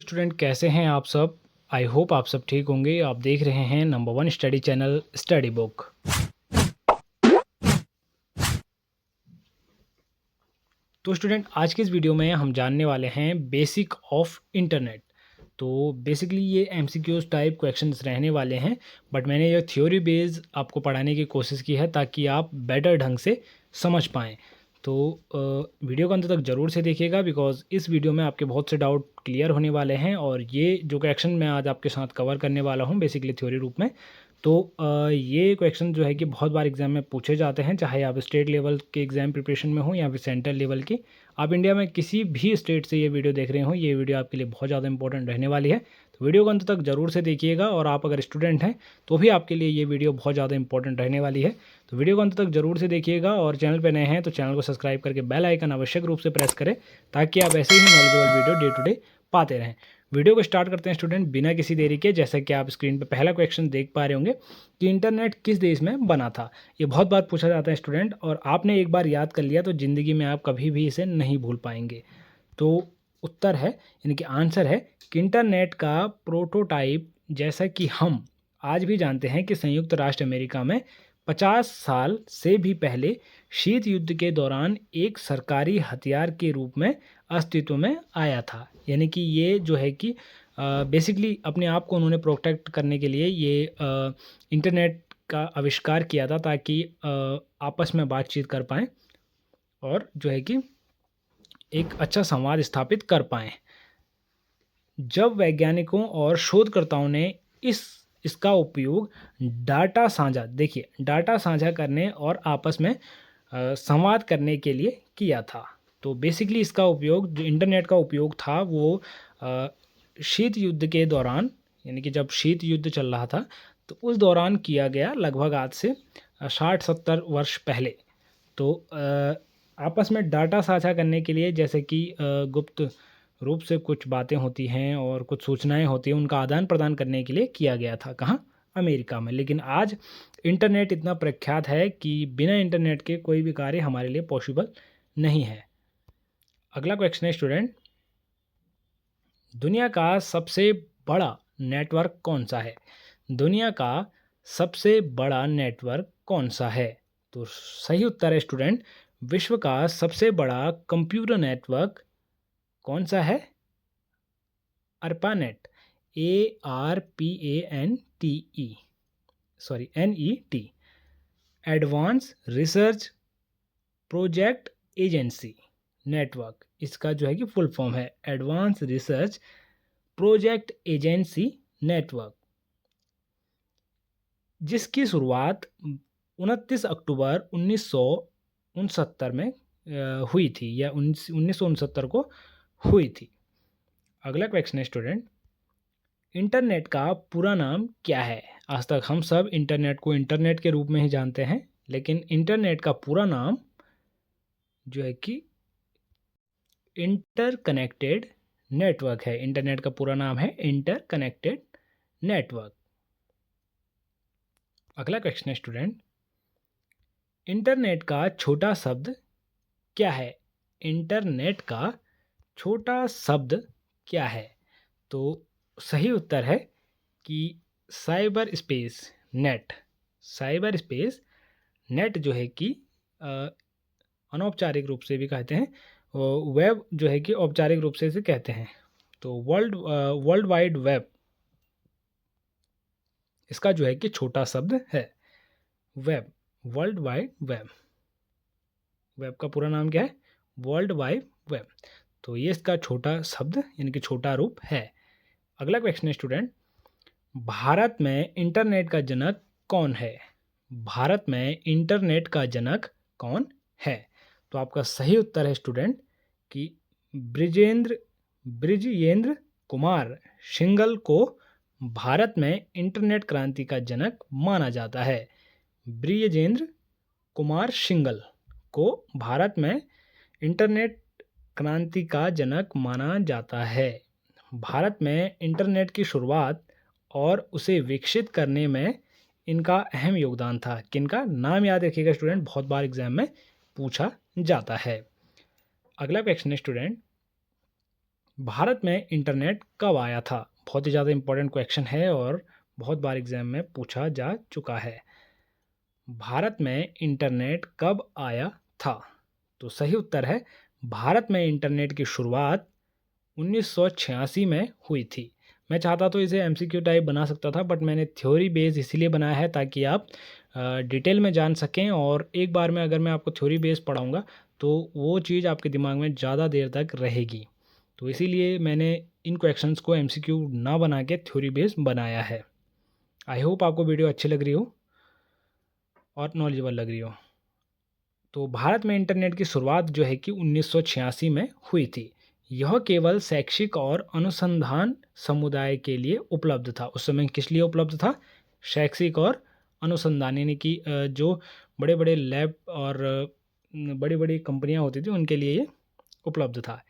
Student कैसे हैं आप सब। आई होप आप सब ठीक होंगे। आप देख रहे हैं number one study channel study book. तो स्टूडेंट आज की इस वीडियो में हम जानने वाले हैं बेसिक ऑफ इंटरनेट। तो बेसिकली ये एमसीक्यूज टाइप क्वेश्चंस रहने वाले हैं, बट मैंने ये थ्योरी बेस्ड आपको पढ़ाने की कोशिश की है ताकि आप बेटर ढंग से समझ पाएँ। तो वीडियो को अंत तक ज़रूर से देखिएगा, बिकॉज इस वीडियो में आपके बहुत से डाउट क्लियर होने वाले हैं। और ये जो क्वेश्चन मैं आज आपके साथ कवर करने वाला हूँ बेसिकली थ्योरी रूप में, तो ये क्वेश्चन जो है कि बहुत बार एग्जाम में पूछे जाते हैं, चाहे आप स्टेट लेवल के एग्ज़ाम प्रिपरेशन में हो या फिर सेंट्रल लेवल की। आप इंडिया में किसी भी स्टेट से ये वीडियो देख रहे हो, ये वीडियो आपके लिए बहुत ज़्यादा इंपॉर्टेंट रहने वाली है। तो वीडियो को अंत तक ज़रूर से देखिएगा, और आप अगर स्टूडेंट हैं तो भी आपके लिए ये वीडियो बहुत ज़्यादा इंपॉर्टेंट रहने वाली है। तो वीडियो को अंत तक ज़रूर से देखिएगा, और चैनल पर नए हैं तो चैनल को सब्सक्राइब करके बेल आइकन आवश्यक रूप से प्रेस करें ताकि आप ऐसे ही knowledgeable video day to day पाते रहें। वीडियो को स्टार्ट करते हैं स्टूडेंट बिना किसी देरी के। जैसा कि आप स्क्रीन पर पहला क्वेश्चन देख पा रहे होंगे कि इंटरनेट किस देश में बना था। ये बहुत बार पूछा जाता है स्टूडेंट, और आपने एक बार याद कर लिया तो ज़िंदगी में आप कभी भी इसे नहीं भूल पाएंगे। तो उत्तर है, यानी कि आंसर है कि इंटरनेट का प्रोटोटाइप, जैसा कि हम आज भी जानते हैं कि संयुक्त राष्ट्र अमेरिका में 50 साल से भी पहले शीत युद्ध के दौरान एक सरकारी हथियार के रूप में अस्तित्व में आया था। यानी कि ये जो है कि बेसिकली अपने आप को उन्होंने प्रोटेक्ट करने के लिए ये इंटरनेट का आविष्कार किया था ताकि आपस में बातचीत कर पाएँ और जो है कि एक अच्छा संवाद स्थापित कर पाएँ। जब वैज्ञानिकों और शोधकर्ताओं ने इसका उपयोग डाटा साझा करने और आपस में संवाद करने के लिए किया था। तो बेसिकली इसका उपयोग, जो इंटरनेट का उपयोग था, वो शीत युद्ध के दौरान, यानी कि जब शीत युद्ध चल रहा था तो उस दौरान किया गया, लगभग आज से 60-70 वर्ष पहले। तो आपस में डाटा साझा करने के लिए, जैसे कि गुप्त रूप से कुछ बातें होती हैं और कुछ सूचनाएं होती हैं, उनका आदान प्रदान करने के लिए किया गया था। कहाँ? अमेरिका में। लेकिन आज इंटरनेट इतना प्रख्यात है कि बिना इंटरनेट के कोई भी कार्य हमारे लिए पॉसिबल नहीं है। अगला क्वेश्चन है स्टूडेंट, दुनिया का सबसे बड़ा नेटवर्क कौन सा है? दुनिया का सबसे बड़ा नेटवर्क कौन सा है? तो सही उत्तर है स्टूडेंट, विश्व का सबसे बड़ा कंप्यूटर नेटवर्क कौन सा है? ARPANET, ARPANET, advance research project agency network. इसका जो है कि फुल फॉर्म है advance research project agency network, जिसकी शुरुआत 29 अक्टूबर 1969 में हुई थी, या 1969 को हुई थी। अगला क्वेश्चन है स्टूडेंट, इंटरनेट का पूरा नाम क्या है? आज तक हम सब इंटरनेट को इंटरनेट के रूप में ही जानते हैं, लेकिन इंटरनेट का पूरा नाम जो है कि इंटरकनेक्टेड नेटवर्क है। इंटरनेट का पूरा नाम है इंटरकनेक्टेड नेटवर्क। अगला क्वेश्चन है स्टूडेंट, इंटरनेट का छोटा शब्द क्या है? इंटरनेट का छोटा शब्द क्या है? तो सही उत्तर है कि cyber space net. Cyber space net जो है कि अनौपचारिक रूप से भी कहते हैं, वेब जो है कि औपचारिक रूप से इसे कहते हैं। तो वर्ल्ड वाइड वेब, इसका जो है कि छोटा शब्द है web. World wide web, web का पूरा नाम क्या है? World wide web. तो ये इसका छोटा शब्द यानी कि छोटा रूप है। अगला क्वेश्चन है स्टूडेंट, भारत में इंटरनेट का जनक कौन है? भारत में इंटरनेट का जनक कौन है? तो आपका सही उत्तर है स्टूडेंट कि ब्रिजेंद्र कुमार सिंघल को भारत में इंटरनेट क्रांति का जनक माना जाता है। ब्रिजेंद्र कुमार सिंघल को भारत में इंटरनेट क्रांति का जनक माना जाता है। भारत में इंटरनेट की शुरुआत और उसे विकसित करने में इनका अहम योगदान था। किनका? नाम याद रखिएगा स्टूडेंट, बहुत बार एग्जाम में पूछा जाता है। अगला क्वेश्चन है स्टूडेंट, भारत में इंटरनेट कब आया था? बहुत ही ज़्यादा इम्पोर्टेंट क्वेश्चन है और बहुत बार एग्ज़ाम में पूछा जा चुका है। भारत में इंटरनेट कब आया था? तो सही उत्तर है, भारत में इंटरनेट की शुरुआत 1986 में हुई थी। मैं चाहता तो इसे एमसीक्यू टाइप बना सकता था, बट मैंने थ्योरी बेस इसीलिए बनाया है ताकि आप डिटेल में जान सकें, और एक बार में अगर मैं आपको थ्योरी बेस पढ़ाऊँगा तो वो चीज़ आपके दिमाग में ज़्यादा देर तक रहेगी। तो इसीलिए मैंने इन क्वेश्चंस को एमसीक्यू ना बना के थ्योरी बेस बनाया है। आई होप आपको वीडियो अच्छी लग रही हो और नॉलेजेबल लग रही हो। तो भारत में इंटरनेट की शुरुआत जो है कि 1986 में हुई थी। यह केवल शैक्षिक और अनुसंधान समुदाय के लिए उपलब्ध था। उस समय किस लिए उपलब्ध था? शैक्षिक और अनुसंधान, यानी कि जो बड़े-बड़े लैब और बड़ी-बड़ी कंपनियां होती थी उनके लिए ये उपलब्ध था।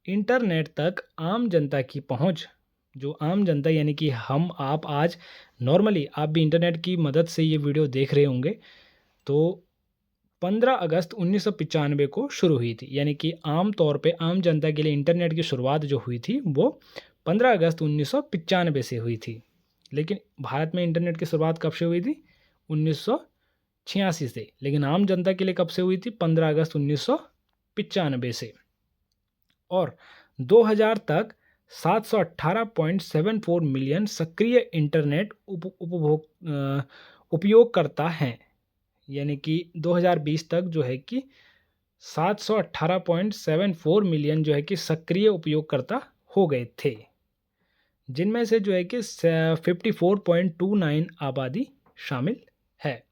इंटरनेट तक आम जनता की पहुंच, जो आम जनता यानी कि हम आप आज नॉर्मली आप भी इंटरनेट की मदद से ये वीडियो देख रहे होंगे, तो 15 अगस्त 1995 को शुरू हुई थी। यानी कि आम तौर पे आम जनता के लिए इंटरनेट की शुरुआत जो हुई थी वो 15 अगस्त 1995 से हुई थी। लेकिन भारत में इंटरनेट की शुरुआत कब से हुई थी? 1986 से। लेकिन आम जनता के लिए कब से हुई थी? 15 अगस्त 1995 से। और 2000 तक 718.74 मिलियन सक्रिय इंटरनेट उपयोगकर्ता हैं। यानी कि 2020 तक जो है कि 718.74 मिलियन जो है कि सक्रिय उपयोगकर्ता हो गए थे, जिनमें से जो है कि 54.29 आबादी शामिल है।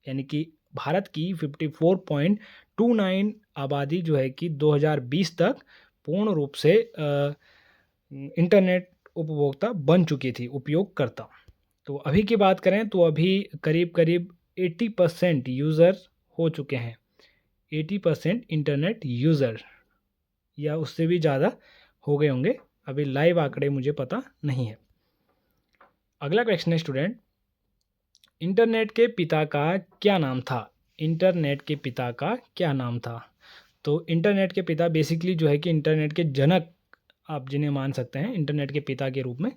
यानी कि भारत की 54.29 आबादी जो है कि 2020 तक पूर्ण रूप से इंटरनेट उपभोक्ता बन चुकी थी, उपयोगकर्ता। तो अभी की बात करें तो अभी करीब करीब 80% यूज़र हो चुके हैं। 80% इंटरनेट यूज़र, या उससे भी ज़्यादा हो गए होंगे, अभी लाइव आंकड़े मुझे पता नहीं है। अगला क्वेश्चन है स्टूडेंट, इंटरनेट के पिता का क्या नाम था? इंटरनेट के पिता का क्या नाम था? तो इंटरनेट के पिता बेसिकली जो है कि इंटरनेट के जनक आप जिन्हें मान सकते हैं इंटरनेट के पिता के रूप में।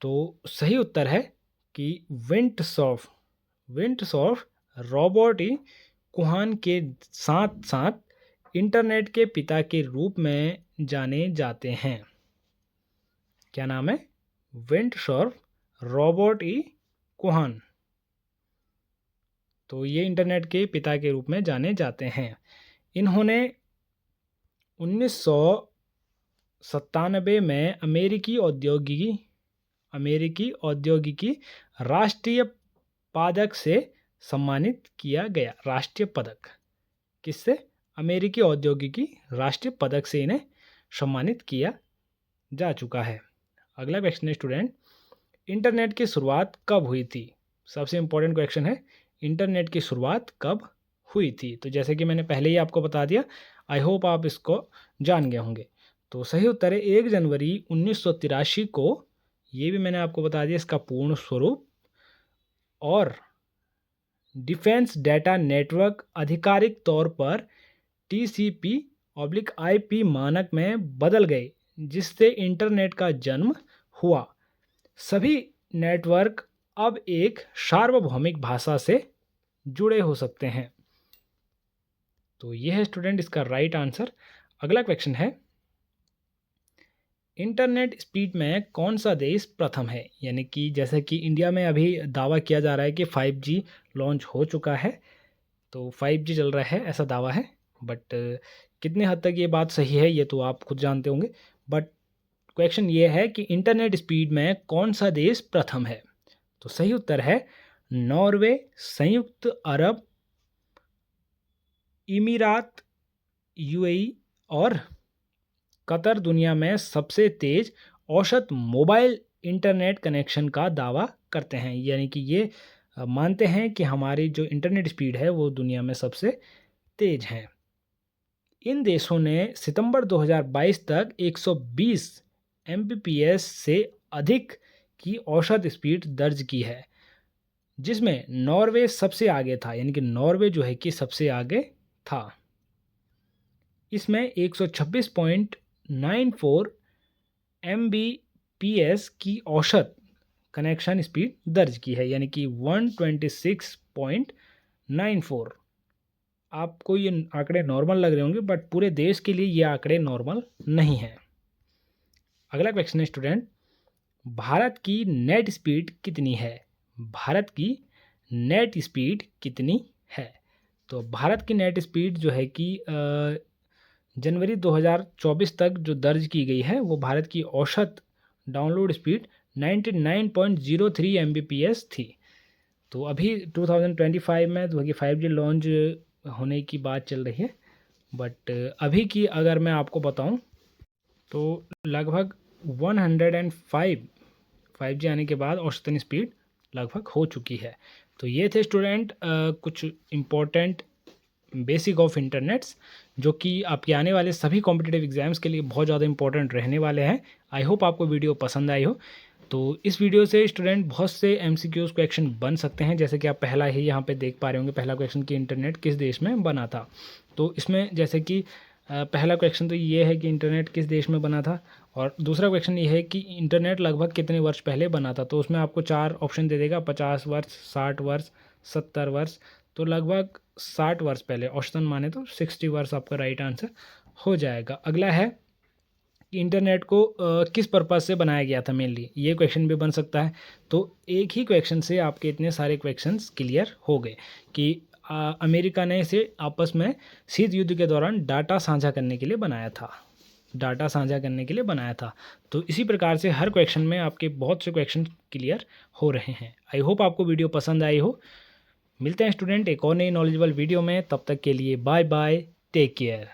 तो सही उत्तर है कि विंटसॉर्फ रॉबर्ट ई कुहान के साथ साथ इंटरनेट के पिता के रूप में जाने जाते हैं। क्या नाम है? विंटसॉर्फ रॉबर्ट ई कुहान। तो ये इंटरनेट के पिता के रूप में जाने जाते हैं। इन्होंने 1997 में अमेरिकी औद्योगिकी राष्ट्रीय पदक से सम्मानित किया गया। राष्ट्रीय पदक किससे? अमेरिकी औद्योगिकी राष्ट्रीय पदक से इन्हें सम्मानित किया जा चुका है। अगला क्वेश्चन है स्टूडेंट, इंटरनेट की शुरुआत कब हुई थी? सबसे इंपॉर्टेंट क्वेश्चन है, इंटरनेट की शुरुआत कब हुई थी? तो जैसे कि मैंने पहले ही आपको बता दिया, आई होप आप इसको जान गए होंगे। तो सही उत्तर है 1 जनवरी 1983 को। ये भी मैंने आपको बता दिया इसका पूर्ण स्वरूप। और डिफेंस डेटा नेटवर्क आधिकारिक तौर पर TCP/IP मानक में बदल गए, जिससे इंटरनेट का जन्म हुआ। सभी नेटवर्क अब एक सार्वभौमिक भाषा से जुड़े हो सकते हैं। तो यह है स्टूडेंट इसका राइट आंसर। अगला क्वेश्चन है, इंटरनेट स्पीड में कौन सा देश प्रथम है? यानी कि जैसे कि इंडिया में अभी दावा किया जा रहा है कि 5G लॉन्च हो चुका है, तो 5G चल रहा है ऐसा दावा है, बट कितने हद तक ये बात सही है ये तो आप खुद जानते होंगे। बट क्वेश्चन ये है कि इंटरनेट स्पीड में कौन सा देश प्रथम है? तो सही उत्तर है नॉर्वे, संयुक्त अरब इमीरात, UAE और कतर दुनिया में सबसे तेज औसत मोबाइल इंटरनेट कनेक्शन का दावा करते हैं। यानी कि ये मानते हैं कि हमारी जो इंटरनेट स्पीड है वो दुनिया में सबसे तेज है। इन देशों ने सितंबर 2022 तक 120 Mbps से अधिक की औसत स्पीड दर्ज की है, जिसमें नॉर्वे सबसे आगे था। यानी कि नॉर्वे जो है कि सबसे आगे था। इसमें 126.94 Mbps की औसत कनेक्शन स्पीड दर्ज की है, यानी कि 126.94। आपको ये आंकड़े नॉर्मल लग रहे होंगे, बट पूरे देश के लिए ये आंकड़े नॉर्मल नहीं हैं। अगला क्वेश्चन है स्टूडेंट, भारत की नेट स्पीड कितनी है? भारत की नेट स्पीड कितनी है? तो भारत की नेट स्पीड जो है कि जनवरी 2024 तक जो दर्ज की गई है वो भारत की औसत डाउनलोड स्पीड 99.03 Mbps थी। तो अभी 2025 में तो 5G लॉन्च होने की बात चल रही है, बट अभी की अगर मैं आपको बताऊं तो लगभग 105 5G आने के बाद औसतन स्पीड लगभग हो चुकी है। तो ये थे स्टूडेंट कुछ इम्पोर्टेंट बेसिक ऑफ इंटरनेट्स, जो कि आपके आने वाले सभी कॉम्पिटिटिव एग्जाम्स के लिए बहुत ज़्यादा इंपॉर्टेंट रहने वाले हैं। आई होप आपको वीडियो पसंद आई हो। तो इस वीडियो से स्टूडेंट बहुत से MCQs क्वेश्चन बन सकते हैं, जैसे कि आप पहला ही यहाँ पे देख पा रहे होंगे। पहला क्वेश्चन कि इंटरनेट किस देश में बना था, तो इसमें जैसे कि पहला क्वेश्चन तो ये है कि इंटरनेट किस देश में बना था, और दूसरा क्वेश्चन ये है कि इंटरनेट लगभग कितने वर्ष पहले बना था। तो उसमें आपको 4 ऑप्शन दे देगा, 50 वर्ष, 60 वर्ष, 70 वर्ष। तो लगभग 60 वर्ष पहले, औसतन माने तो 60 वर्ष आपका राइट आंसर हो जाएगा। अगला है कि इंटरनेट को किस पर्पज़ से बनाया गया था मेनली, ये क्वेश्चन भी बन सकता है। तो एक ही क्वेश्चन से आपके इतने सारे क्वेश्चंस क्लियर हो गए कि अमेरिका ने इसे आपस में शीत युद्ध के दौरान डाटा साझा करने के लिए बनाया था, डाटा साझा करने के लिए बनाया था। तो इसी प्रकार से हर क्वेश्चन में आपके बहुत से क्वेश्चन क्लियर हो रहे हैं। आई होप आपको वीडियो पसंद आई हो। मिलते हैं स्टूडेंट एक और नई नॉलेजेबल वीडियो में, तब तक के लिए बाय बाय, टेक केयर।